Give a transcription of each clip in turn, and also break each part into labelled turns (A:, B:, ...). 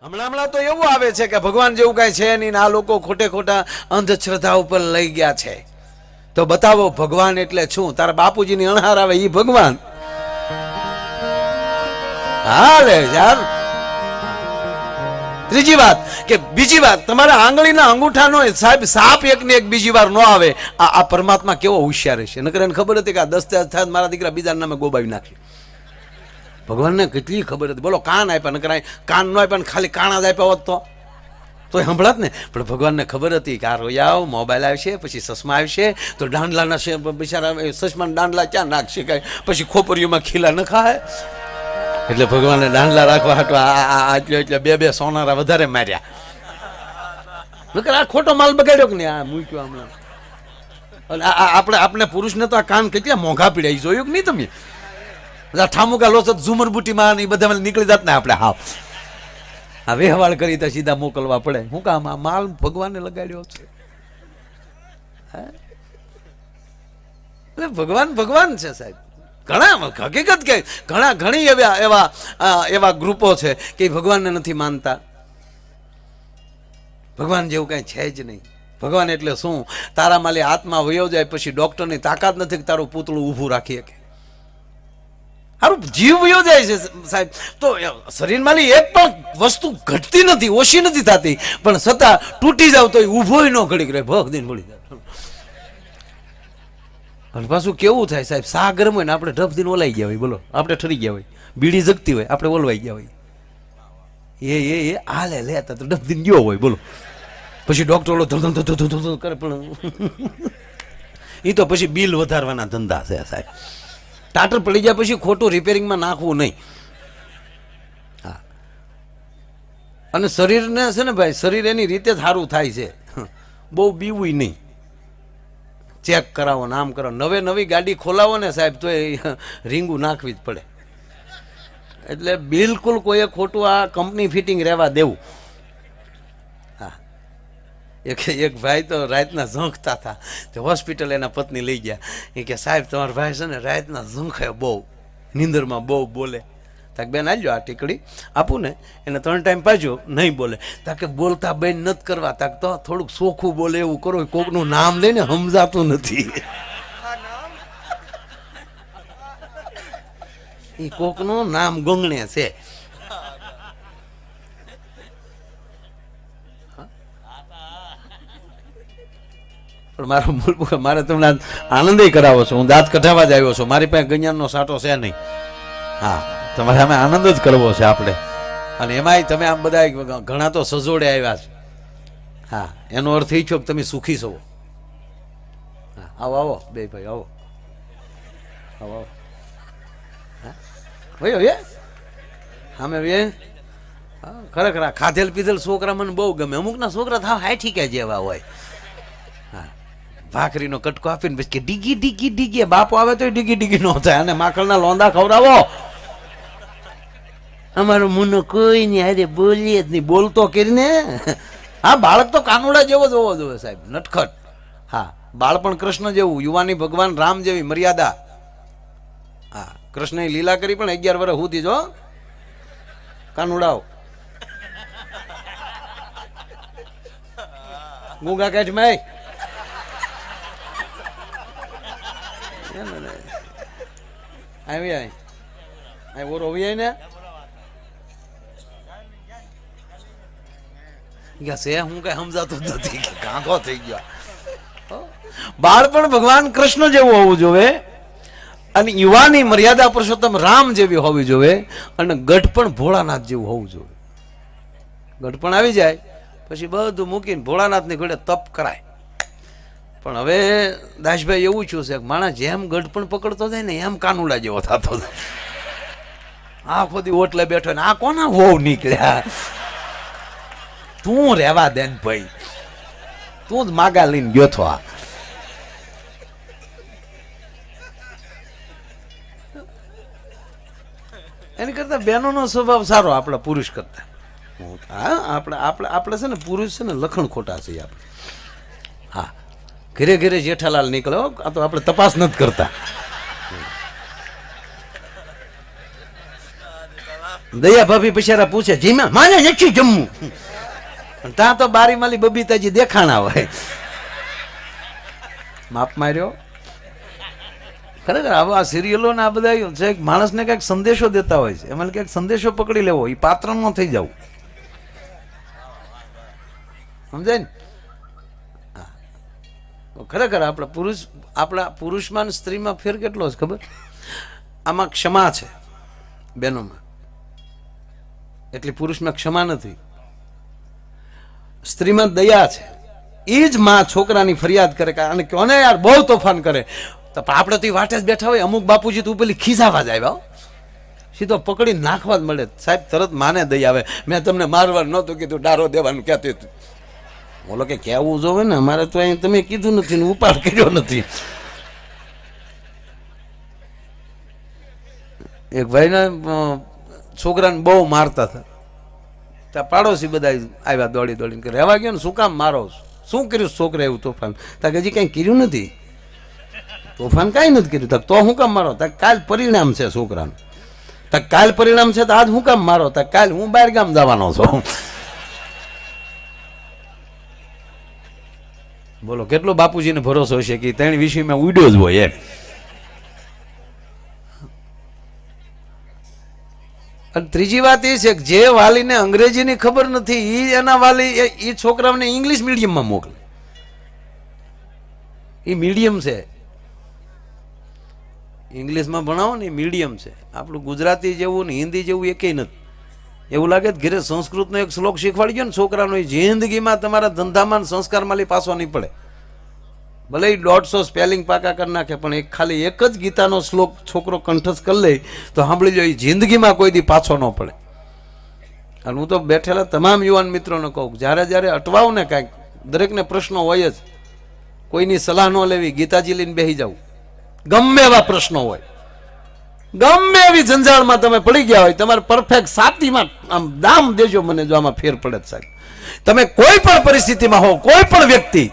A: હમણાં તો એવું આવે છે કે ભગવાન જેવું કાંઈ છે નહીં, આ લોકો ખોટે ખોટા અંધશ્રદ્ધા ઉપર લઈ ગયા છે. તો બતાવો ભગવાન એટલે શું? તારા બાપુજીની અણહાર આવે એ ભગવાન? હાલે યાર. ત્રીજી વાત કે બીજી વાત, તમારા આંગળીના અંગૂઠાનો સાહેબ સાપ એક ને એક બીજી વાર ન આવે. આ પરમાત્મા કેવો હોશિયાર છે. નકર એને ખબર હતી કે આ 10 થાય મારા દીકરા બીજા નામે ગોબાવી નાખી. ભગવાનને કેટલી ખબર હતી. બોલો કાન આપ્યા, નકર કાન ન આપ્યા, ખાલી કાણા જ આપ્યા હોત તો સાંભળાત ને. પણ ભગવાનને ખબર હતી કે આ રોયાવ મોબાઈલ આવશે, પછી ચશ્મા આવશે, તો દાંડલાના બિચારા ચશ્મા દાંડલા ક્યાં નાખશે કાંઈ, પછી ખોપરીઓમાં ખીલા ન ખાય. એટલે ભગવાનને દાંડલા રાખવા હાટો એટલે બે સોનારા વધારે માર્યા. નકર આ ખોટો માલ બગાડ્યો કે નહીં આ મૂક્યો હમણાં. આપણે પુરુષને તો આ કાન કેટલા મોંઘા પીડ્યા જોયું કે નહીં તમે? બધા ઠામુકા લોચત ઝુમર બુટીમાં એ બધા નીકળી જાત ને આપણે. હા આ વ્યવહાર કરી તો સીધા મોકલવા પડે. શું કામ? આ માલ ભગવાનને લગાડ્યો છે. એટલે ભગવાન છે સાહેબ. ઘણા હકીકત કે ઘણી એવા ગ્રુપો છે કે ભગવાનને નથી માનતા. ભગવાન જેવું કઈ છે જ નહીં. ભગવાન એટલે શું? તારા માલી આત્મા વયો જાય પછી ડોક્ટરની તાકાત નથી કે તારું પૂતળું ઊભું રાખી શકે. સારું જીવ વયો જાય છે સાહેબ, તો શરીરમાંની એક પણ વસ્તુ ઘટતી નથી, ઓછી નથી થતી, પણ છતાં તૂટી જાવ તો ઊભો ન ઘડીક રહે, ભગ દિન મળી જાય. અને પાછું કેવું થાય સાહેબ, સા ગરમ હોય ને આપણે ઢબ દિન ઓલાઈ ગયા હોય. બોલો આપણે ઠરી ગયા હોય, બીડી જગતી હોય, આપણે ઓલવાઈ ગયા હોય. એ હાલે લેતા તો ઢબ દિન ગયો હોય. બોલો પછી ડોક્ટરો ધમ કરે, પણ એ તો પછી બિલ વધારવાના ધંધા છે સાહેબ. ટાટર પડી ગયા પછી ખોટું રિપેરિંગમાં નાખવું નહીં. હા, અને શરીરને છે ને ભાઈ, શરીર એની રીતે જ સારું થાય છે. બહુ બીવું નહીં. ચેક કરાવો ને આમ કરો. નવી ગાડી ખોલાવો ને સાહેબ તો એ રીંગું નાખવી જ પડે. એટલે બિલકુલ કોઈએ ખોટું આ કંપની ફિટિંગ રહેવા દેવું. હા, એક ભાઈ તો રાતના ઝંખતા હતા, તો હોસ્પિટલ એના પત્ની લઈ ગયા. એ કે સાહેબ તમારા ભાઈ છે ને રાતના ઝંખે બહુ, નીંદરમાં બહુ બોલે. તાક બેન આલજો આ ટીકડી આપું ને, એને 3 ટાઈમ પાજો, નહીં બોલે. તાકે બોલતા બેન નથી કરવા, તાક તો થોડુંક સોખું બોલે એવું કરો. કોકનું નામ લઈને સમજાતું નથી. એ કોકનું નામ ગંગણે છે. પણ મારે તમને આનંદ કરાવો છો. હું દાંત કઢાવવા જ આવ્યો છું. મારી પાસે ગણ્યાનો સાટો છે નહીં. હા, તમારે અમે આનંદ જ કરવો છે આપણે. અને એમાંય તમે આમ બધા ઘણા તો સજોડે આવ્યા છે. હા, એનો અર્થ એ છો કે તમે સુખી છો. હા, આવો બે ભાઈ આવો. હા ભાઈ અમે બે ખરેખર ખાધેલ પીધેલ છોકરા મને બહુ ગમે. અમુકના છોકરા થાવ હાઠીકા જેવા હોય. હા, ભાખરીનો કટકો આપીને પછી કે ડીગી ડીગી ડીગી, બાપો આવે તો ડીગી ડીગી ન થાય. અને માખણના લોંદા ખવડાવો. અમારો મુનો કોઈ નહીં અરે બોલીએ જ નહીં, બોલતો કરીને. હા, બાળક તો કાનુડા જેવો જ હોવો જોઈએ સાહેબ, નટખટ. હા, બાળપણ કૃષ્ણ જેવું, યુવાની ભગવાન રામ જેવી મર્યાદા. હા, કૃષ્ણએ લીલા કરી પણ 11 વર્ષ સુધી જો કાનુડાઓ. ગુગા કાઢ મેં આવી ઓરો આવી ને છે. હું કઈ સમજાતું નથી, કાંકો થઈ ગયો. બાળપણ ભગવાન કૃષ્ણ જેવું હોવું જોઈએ, અને યુવાની મર્યાદા પુરુષોત્તમ રામ જેવી હોવી જોઈએ, અને ગઢપણ ભોળાનાથ જેવું હોવું જોઈએ. ગઢપણ આવી જાય પછી બધું મૂકીને ભોળાનાથની ઘોડે તપ કરાય. પણ હવે દાસભાઈ એવું છું છે, માણસ જેમ ગઢપણ પકડતો જાય ને એમ કાનુડા જેવો થતો જાય. આખો દી ઓટલે બેઠો ને આ કોના હોવ નીકળ્યા. તું રેવા દે ને ભાઈ, તું જ માગા લઈને ગયો છો. આ એની કરતા બહેનોનો સ્વભાવ સારો આપણા પુરુષ કરતા. હા, આપણે છે ને પુરુષ છે ને લખણ ખોટા છે આપણે. હા, ઘરે ઘરે જેઠાલાલ નીકળો, આ તો આપણે તપાસ નથી કરતા. દયા ભાભી બિચારા પૂછે જીમા માને નથી જમવું, ત્યાં તો બારી માલી બબીતાજી દેખાણા હોય. માપ માર્યો. ખરેખર આવા સિરિયલો ને આ બધા છે માણસને કંઈક સંદેશો દેતા હોય છે, એમાં કંઈક સંદેશો પકડી લેવો, એ પાત્ર ન થઈ જવું, સમજાય ને. ખરેખર આપણા પુરુષમાં સ્ત્રીમાં ફેર કેટલો છે ખબર? આમાં ક્ષમા છે બહેનોમાં, એટલી પુરુષમાં ક્ષમા નથી. સ્ત્રીમાં દયા છે. એ જ માં છોકરાની ફરિયાદ કરે કે આને કોને યાર બહુ તોફાન કરે, તો આપણે તો વાટે જ બેઠા હોય. અમુક બાપુજી તો પેલી ખીજાવા જ આવ્યા, સીધો પકડી નાખવા જ મળે. સાહેબ તરત માને દઈ આવે. મેં તમને મારવાનું નહોતું કીધું, ડારો દેવાનું કહેતી હતું. બોલો કે કહેવું જોવે ને, અમારે તો અહીં તમે કીધું નથી ને ઉપાડ કર્યો નથી. એક ભાઈના છોકરાને બહુ મારતા હતા, ત્યાં પાડોશી બધા આવ્યા દોડી દોડીને કે રહેવા ગયો ને શું કામ મારો, શું કર્યું છોકરા એવું તોફાન? ત્યાં હજી કંઈ કર્યું નથી, તોફાન કાંઈ નથી કર્યું. તક તો શું કામ મારો? તક કાલ પરિણામ છે છોકરાનું. તક કાલ પરિણામ છે તો આજ શું કામ મારો? તક કાલ હું બહાર ગામ જવાનો છું. બોલો કેટલો બાપુજીને ભરોસો હશે કે ત્રણ વિષયમાં ઉડ્યો જ હોય એમ. અને ત્રીજી વાત એ છે કે જે વાલીને અંગ્રેજીની ખબર નથી એ એના વાલી એ છોકરાઓને ઇંગ્લિશ મીડિયમમાં મોકલે. એ મીડિયમ છે, ઇંગ્લિશમાં ભણાવો ને એ મીડિયમ છે. આપણું ગુજરાતી જેવું ને હિન્દી જેવું એકેય નથી. એવું લાગે ઘરે સંસ્કૃતનો એક શ્લોક શીખવાડી ગયો ને છોકરાનો, એ જિંદગીમાં તમારા ધંધામાં સંસ્કારમાં પાછો નહીં પડે. ભલે 150 સ્પેલિંગ પાકા કરી નાખે, પણ એક ખાલી એક જ ગીતાનો શ્લોક છોકરો કંઠસ્થ કરી લે તો સાંભળી લો, એ જિંદગીમાં કોઈ દી પાછો ન પડે. અને હું તો બેઠેલા તમામ યુવાન મિત્રોને કહું, જ્યારે જ્યારે અટવાવ ને કાંઈક, દરેકને પ્રશ્નો હોય જ, કોઈની સલાહ ન લેવી, ગીતાજી લઈને બેસી જવું. ગમે એવા પ્રશ્નો હોય, ગમે એવી જંજાળમાં તમે પડી ગયા હોય, તમારે પરફેક્ટ સાતીમાં આમ દામ દેજો મને જો આમાં ફેર પડે સાહેબ. તમે કોઈ પણ પરિસ્થિતિમાં હો, કોઈ પણ વ્યક્તિ,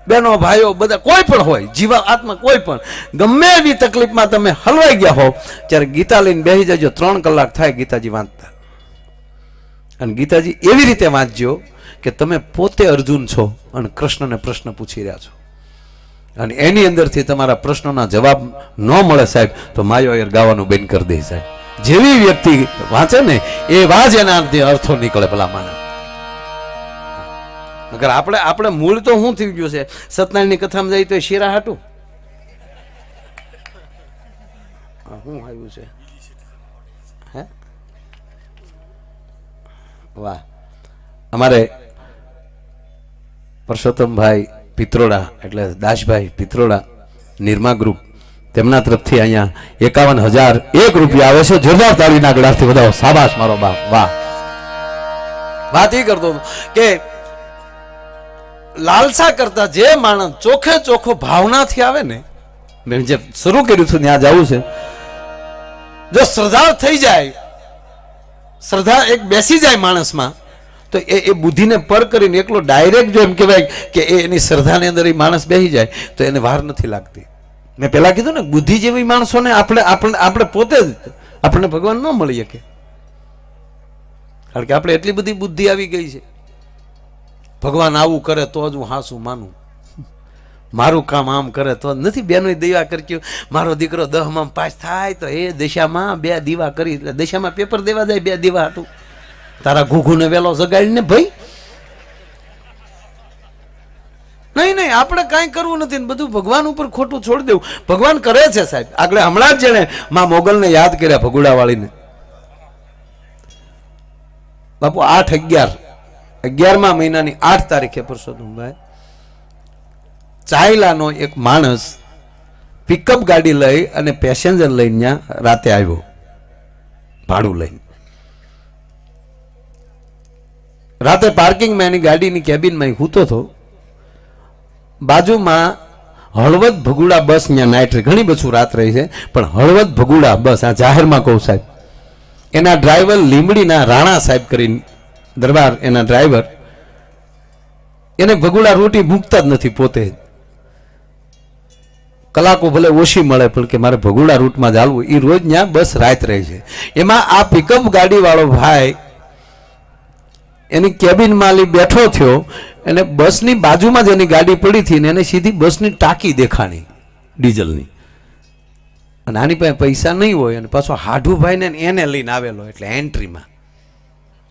A: બહેનો ભાઈઓ બધા કોઈ પણ હોય, જીવા આત્મા કોઈ પણ, ગમે એવી તકલીફમાં તમે હલવાઈ ગયા હો, ત્યારે ગીતા લઈને બેસી જજો. 3 કલાક થાય ગીતાજી વાંચતા, અને ગીતાજી એવી રીતે વાંચજો કે તમે પોતે અર્જુન છો અને કૃષ્ણને પ્રશ્ન પૂછી રહ્યા છો, અને એની અંદરથી તમારા પ્રશ્નોના જવાબ ન મળે સાહેબ તો માયો યાર ગાવાનું બંધ કરી દે સાહેબ. જેવી વ્યક્તિ વાંચે ને એવા જ એના અર્થો નીકળે ભલા માને. નકર આપણે મૂળ તો શું થઈ ગયું છે, સત્યનારાયણની કથામાં જાય તો શીરા હાટું શું આવ્યું છે હે? વાહ. અમારે પરસોત્તમભાઈ પિત્રોડા એટલે દાસભાઈ પિત્રોડા નિર્મા ગ્રુપ, તેમના તરફથી અહીંયા 51,001 રૂપિયા આવે છે. જોરદાર તાળીના ગળાથી વધાવો. શાબાશ મારો બાપ, વાહ. વાત એ કરતો કે લાલસા કરતા જે માણસ ચોખે ચોખ્ખો ભાવનાથી આવે ને, મેં જે શરૂ કર્યું હતું ત્યાં જવું છે, જો શ્રદ્ધા થઈ જાય, શ્રદ્ધા એક બેસી જાય માણસમાં, તો એ બુદ્ધિને પર કરીને એકલો ડાયરેક્ટ જો એમ કહેવાય કે એની શ્રદ્ધાની અંદર એ માણસ બેસી જાય તો એને વાર નથી લાગતી. મેં પહેલા કીધું ને, બુદ્ધિ જેવી માણસોને આપણે પોતે જ આપણને ભગવાન ન મળી શકે, કારણ કે આપણે એટલી બધી બુદ્ધિ આવી ગઈ છે. ભગવાન આવું કરે તો જ હું હાસું માનું, મારું કામ આમ કરે તો નથી. બેનો દીવા કરજો, મારો દીકરો 10માં પાસ થાય તો એ દશામાં 2 દીવા કરી, એટલે દશામાં પેપર દેવા જાય 2 દીવા હતું. તારા ઘૂઘુને વેલો જગાડીને ભાઈ નહીં, આપણે કાંઈ કરવું નથી, બધું ભગવાન ઉપર ખોટું છોડી દેવું. ભગવાન કરે છે સાહેબ. આગળ હમણાં જ જેને માં મોગલને યાદ કર્યા, ભગુડા વાળીને. બાપુ 8/11 મહિનાની 8 તારીખે પરસોત્તમભાઈ ચાયલાનો એક માણસ પિકઅપ ગાડી લઈ અને પેસેન્જર લઈને ત્યાં રાતે આવ્યો, ભાડું લઈને. રાતે પાર્કિંગમાં એની ગાડીની કેબિનમાં સૂતો હતો. બાજુમાં હળવદ ભગુડા બસ ત્યાં નાઇટ રહી, ઘણી બસું રાત રહી છે, પણ હળવદ ભગુડા બસ આ જાહેરમાં કહું સાહેબ, એના ડ્રાઈવર લીંબડીના રાણા સાહેબ કરીને દરબાર, એના ડ્રાઈવર, એને ભગુડા રોટી મૂકતા જ નથી પોતે. કલાકો ભલે ઓછી મળે પણ કે મારે ભગુડા રૂટમાં ચાલવું, એ રોજ ત્યાં બસ રાત રહે છે. એમાં આ પિકઅપ ગાડીવાળો ભાઈ એની કેબિનમાં બેઠો થયો અને બસની બાજુમાં જ એની ગાડી પડી હતી ને એને સીધી બસની ટાંકી દેખાણી ડીઝલની, અને આની પાસે પૈસા નહીં હોય અને પાછો હાઢુભાઈ ને એને લઈને આવેલો એટલે એન્ટ્રીમાં.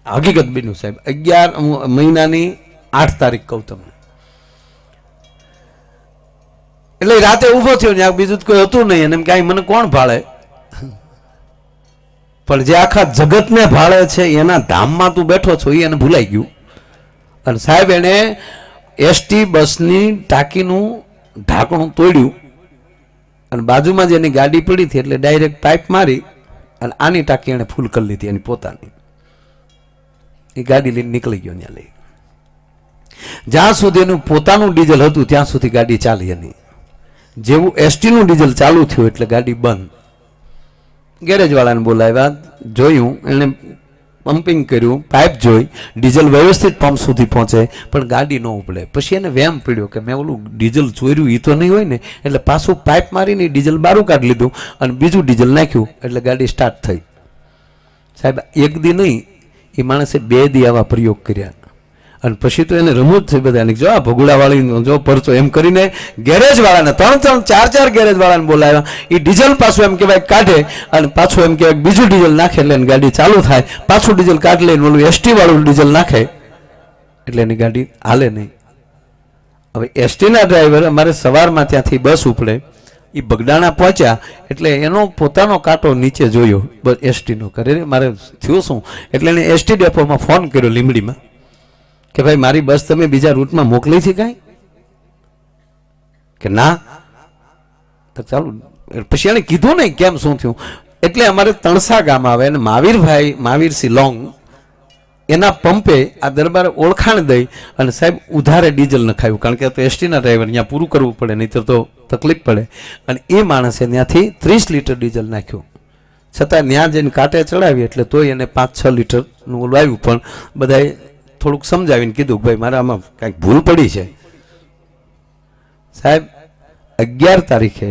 A: હકીકત બન્યું સાહેબ, 11 મહિનાની 8 તારીખ કહું તમને. એટલે રાતે ઊભો થયો ને બીજું કોઈ હતું નહીં અને એમ કે મને કોણ ભાળે, પણ જે આખા જગતને ભાળે છે એના ધામમાં તું બેઠો છો એ એને ભૂલાઈ ગયું. અને સાહેબ એને એસટી બસની ટાંકીનું ઢાંકણું તોડ્યું અને બાજુમાં જ એની ગાડી પડી હતી એટલે ડાયરેક્ટ પાઇપ મારી અને આની ટાંકી એને ફૂલ કરી લીધી એની પોતાની. એ ગાડી લઈને નીકળી ગયો ત્યાં લઈ. જ્યાં સુધી એનું પોતાનું ડીઝલ હતું ત્યાં સુધી ગાડી ચાલી એની. જેવું એસટીનું ડીઝલ ચાલુ થયું એટલે ગાડી બંધ. ગેરેજ વાળાને બોલાવ્યા, જોયું, એને પમ્પિંગ કર્યું, પાઇપ જોઈ, ડીઝલ વ્યવસ્થિત પંપ સુધી પહોંચે પણ ગાડી ન ઉપડે. પછી એને વેમ પડ્યો કે મેં ઓલું ડીઝલ ચોર્યું એ તો નહીં હોય ને, એટલે પાછું પાઇપ મારીને ડીઝલ બારું કાઢી લીધું અને બીજું ડીઝલ નાખ્યું એટલે ગાડી સ્ટાર્ટ થઈ. સાહેબ એક દી નહીં, એ માણસે 2 દી આવા પ્રયોગ કર્યા અને પછી તો એને રમૂજ થઈ બધાને, જો આ ભગુડાવાળીનો જો પરચો એમ કરીને ગેરેજ વાળાને 3-3, 4-4 ગેરેજ વાળાને બોલાવ્યા. એ ડીઝલ પાછું એમ કહેવાય કાઢે અને પાછું એમ કહેવાય બીજું ડીઝલ નાખે એટલે એની ગાડી ચાલુ થાય, પાછું ડીઝલ કાઢી લઈને ઓલું એસટી વાળું ડીઝલ નાખે એટલે એની ગાડી હાલે નહીં. હવે એસટીના ડ્રાઈવર અમારે સવારમાં ત્યાંથી બસ ઉપડે, એ બગડાણા પહોંચ્યા એટલે એનો પોતાનો કાંટો નીચે જોયો બસ એસટીનો, કરે મારે થયું શું, એટલે એને એસટી ડેપોમાં ફોન કર્યો લીંબડીમાં કે ભાઈ મારી બસ તમે બીજા રૂટમાં મોકલી છે કાંઈ, કે ના. તો ચાલુ પછી એને કીધું નહીં કેમ શું થયું. એટલે અમારે તણસા ગામ આવે અને મહાવીરસિંહ લોંગ એના પંપે આ દરબારે ઓળખાણ દઈ અને સાહેબ ઉધારે ડીઝલ નખાયું, કારણ કે તો એસટીના ડ્રાઈવર ત્યાં પૂરું કરવું પડે નહીંતર તો તકલીફ પડે. અને એ માણસે ત્યાંથી 30 લીટર ડીઝલ નાખ્યું, છતાં ત્યાં જઈને કાંટે ચડાવી એટલે તોય એને 5-6 લીટરનું ઓલું આવ્યું. પણ બધાએ થોડુંક સમજાવીને કીધું કે ભાઈ મારે આમાં કાંઈક ભૂલ પડી છે. સાહેબ 11 તારીખે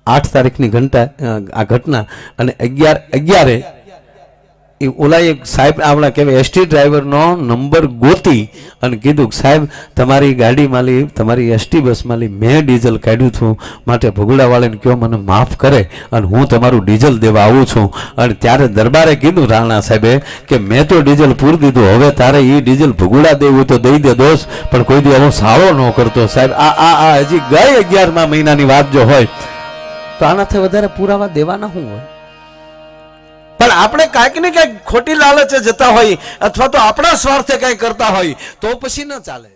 A: 8 તારીખની આ ઘટના અને 11 એ ઓલા એક સાહેબ આપણા કહેવાય એસટી ડ્રાઈવરનો નંબર ગોતી અને કીધું કે સાહેબ તમારી ગાડીમાંલી તમારી એસટી બસમાંલી મેં ડીઝલ કાઢ્યું છું, માટે ભગુડાવાળાને કહો મને માફ કરે અને હું તમારું ડીઝલ દેવા આવું છું. અને ત્યારે દરબારે કીધું રાણા સાહેબે કે મેં તો ડીઝલ પૂરી દીધું, હવે તારે એ ડીઝલ ભગુડા દેવું તો દઈ દે દોસ્ત, પણ કોઈ દી આવો સારો ન કરતો. સાહેબ આ હજી ગઈ 11મા મહિનાની વાત જો હોય તો આનાથી વધારે પુરાવા દેવાના શું હોય. પણ આપણે કાંઈક ને કાંઈક ખોટી લાલચે જતા હોય અથવા તો આપણા સ્વાર્થે કાંઈ કરતા હોય તો પછી ન ચાલે.